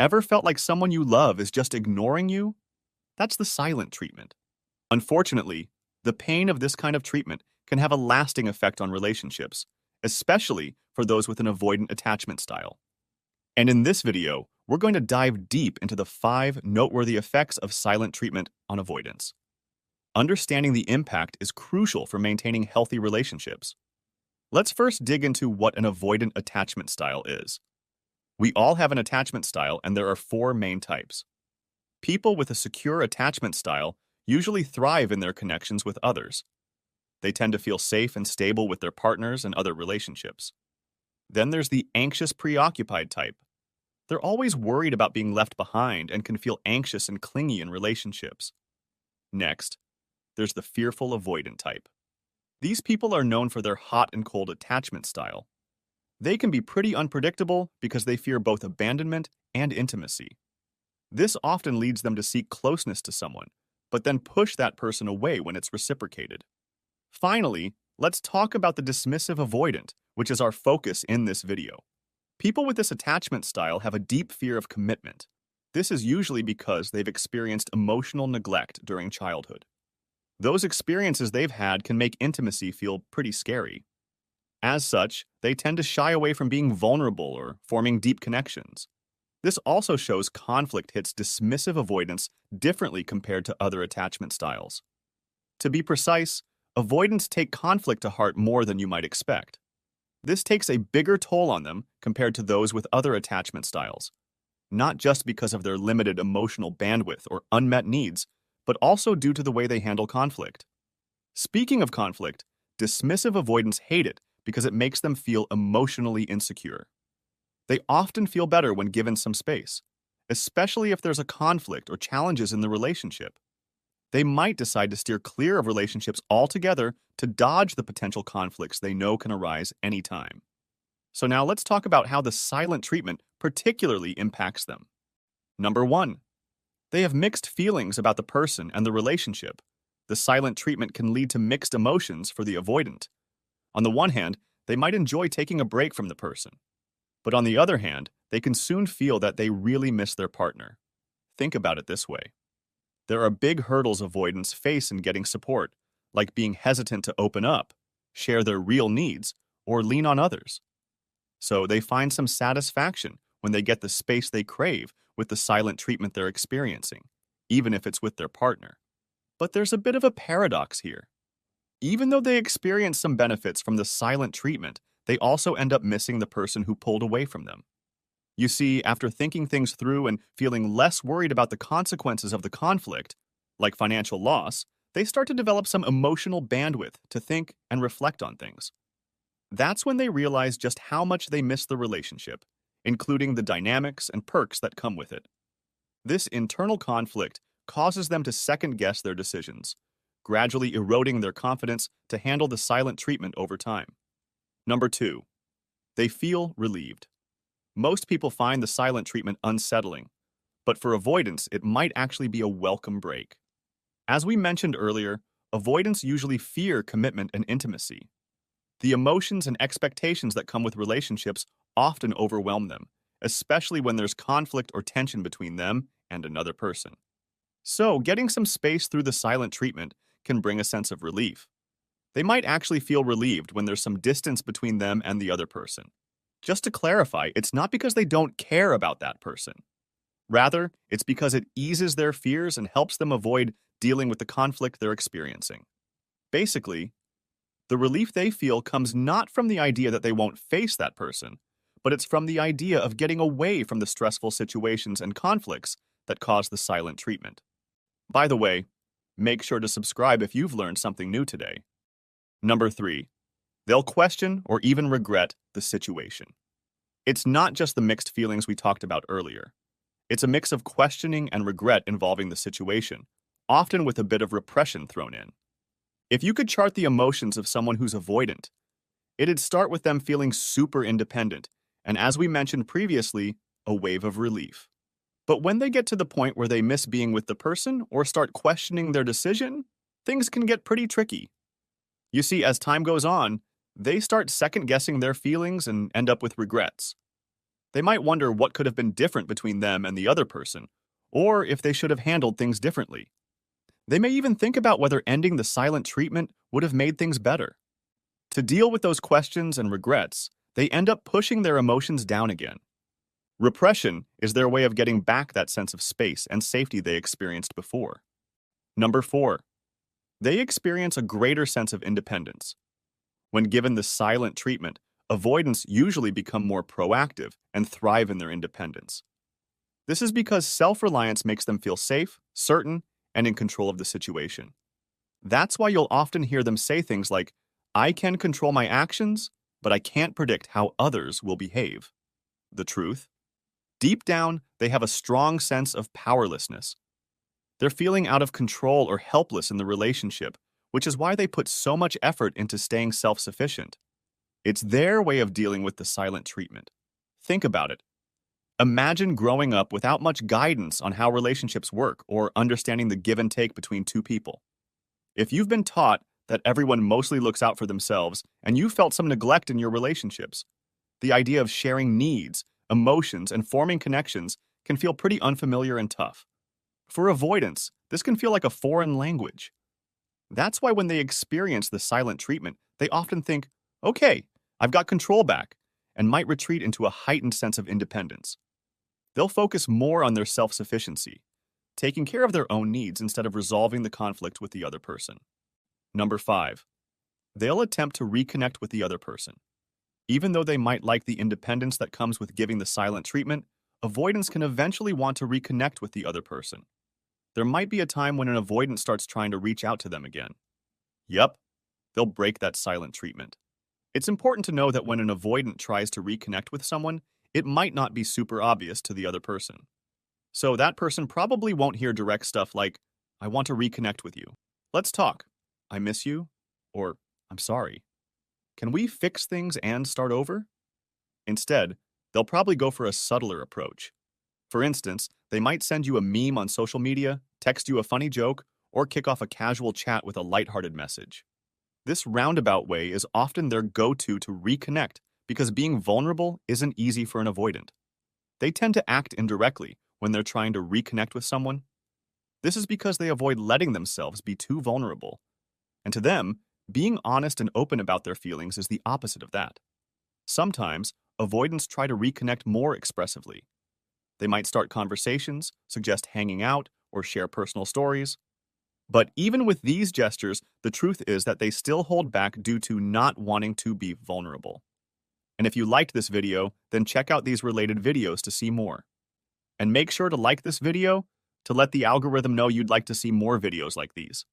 Ever felt like someone you love is just ignoring you? That's the silent treatment. Unfortunately, the pain of this kind of treatment can have a lasting effect on relationships, especially for those with an avoidant attachment style. And in this video, we're going to dive deep into the 5 noteworthy effects of silent treatment on avoidance. Understanding the impact is crucial for maintaining healthy relationships. Let's first dig into what an avoidant attachment style is. We all have an attachment style, and there are 4 main types. People with a secure attachment style usually thrive in their connections with others. They tend to feel safe and stable with their partners and other relationships. Then there's the anxious preoccupied type. They're always worried about being left behind and can feel anxious and clingy in relationships. Next, there's the fearful avoidant type. These people are known for their hot and cold attachment style. They can be pretty unpredictable because they fear both abandonment and intimacy. This often leads them to seek closeness to someone, but then push that person away when it's reciprocated. Finally, let's talk about the dismissive avoidant, which is our focus in this video. People with this attachment style have a deep fear of commitment. This is usually because they've experienced emotional neglect during childhood. Those experiences they've had can make intimacy feel pretty scary. As such, they tend to shy away from being vulnerable or forming deep connections. This also shows conflict hits dismissive avoidance differently compared to other attachment styles. To be precise, avoidants take conflict to heart more than you might expect. This takes a bigger toll on them compared to those with other attachment styles, not just because of their limited emotional bandwidth or unmet needs, but also due to the way they handle conflict. Speaking of conflict, dismissive avoidants hate it because it makes them feel emotionally insecure. They often feel better when given some space, especially if there's a conflict or challenges in the relationship. They might decide to steer clear of relationships altogether to dodge the potential conflicts they know can arise anytime. So now let's talk about how the silent treatment particularly impacts them. Number 1. They have mixed feelings about the person and the relationship. The silent treatment can lead to mixed emotions for the avoidant. On the one hand, they might enjoy taking a break from the person. But on the other hand, they can soon feel that they really miss their partner. Think about it this way. There are big hurdles avoidants face in getting support, like being hesitant to open up, share their real needs, or lean on others. So they find some satisfaction when they get the space they crave with the silent treatment they're experiencing, even if it's with their partner. But there's a bit of a paradox here. Even though they experience some benefits from the silent treatment, they also end up missing the person who pulled away from them. You see, after thinking things through and feeling less worried about the consequences of the conflict, like financial loss, they start to develop some emotional bandwidth to think and reflect on things. That's when they realize just how much they miss the relationship, including the dynamics and perks that come with it. This internal conflict causes them to second-guess their decisions, gradually eroding their confidence to handle the silent treatment over time. Number 2. They feel relieved. Most people find the silent treatment unsettling, but for avoidants, it might actually be a welcome break. As we mentioned earlier, avoidants usually fear commitment and intimacy. The emotions and expectations that come with relationships often overwhelm them, especially when there's conflict or tension between them and another person. So, getting some space through the silent treatment can bring a sense of relief. They might actually feel relieved when there's some distance between them and the other person. Just to clarify, it's not because they don't care about that person. Rather, it's because it eases their fears and helps them avoid dealing with the conflict they're experiencing. Basically, the relief they feel comes not from the idea that they won't face that person, but it's from the idea of getting away from the stressful situations and conflicts that cause the silent treatment. By the way, make sure to subscribe if you've learned something new today. Number 3. They'll question or even regret the situation. It's not just the mixed feelings we talked about earlier. It's a mix of questioning and regret involving the situation, often with a bit of repression thrown in. If you could chart the emotions of someone who's avoidant, it'd start with them feeling super independent, and as we mentioned previously, a wave of relief. But when they get to the point where they miss being with the person or start questioning their decision, things can get pretty tricky. You see, as time goes on, they start second-guessing their feelings and end up with regrets. They might wonder what could have been different between them and the other person, or if they should have handled things differently. They may even think about whether ending the silent treatment would have made things better. To deal with those questions and regrets, they end up pushing their emotions down again. Repression is their way of getting back that sense of space and safety they experienced before. Number 4. They experience a greater sense of independence. When given the silent treatment, avoidants usually become more proactive and thrive in their independence. This is because self-reliance makes them feel safe, certain, and in control of the situation. That's why you'll often hear them say things like, "I can control my actions, but I can't predict how others will behave." The truth? Deep down, they have a strong sense of powerlessness. They're feeling out of control or helpless in the relationship, which is why they put so much effort into staying self-sufficient. It's their way of dealing with the silent treatment. Think about it. Imagine growing up without much guidance on how relationships work or understanding the give and take between two people. If you've been taught that everyone mostly looks out for themselves and you felt some neglect in your relationships, the idea of sharing needs, emotions, and forming connections can feel pretty unfamiliar and tough. For avoidants, this can feel like a foreign language. That's why when they experience the silent treatment, they often think, "Okay, I've got control back," and might retreat into a heightened sense of independence. They'll focus more on their self-sufficiency, taking care of their own needs instead of resolving the conflict with the other person. Number 5. They'll attempt to reconnect with the other person. Even though they might like the independence that comes with giving the silent treatment, avoidants can eventually want to reconnect with the other person. There might be a time when an avoidant starts trying to reach out to them again. Yup, they'll break that silent treatment. It's important to know that when an avoidant tries to reconnect with someone, it might not be super obvious to the other person. So that person probably won't hear direct stuff like, "I want to reconnect with you. Let's talk. I miss you," or "I'm sorry. Can we fix things and start over?" Instead, they'll probably go for a subtler approach. For instance, they might send you a meme on social media, text you a funny joke, or kick off a casual chat with a lighthearted message. This roundabout way is often their go-to to reconnect because being vulnerable isn't easy for an avoidant. They tend to act indirectly when they're trying to reconnect with someone. This is because they avoid letting themselves be too vulnerable. And to them, being honest and open about their feelings is the opposite of that. Sometimes, avoidants try to reconnect more expressively. They might start conversations, suggest hanging out, or share personal stories. But even with these gestures, the truth is that they still hold back due to not wanting to be vulnerable. And if you liked this video, then check out these related videos to see more. And make sure to like this video to let the algorithm know you'd like to see more videos like these.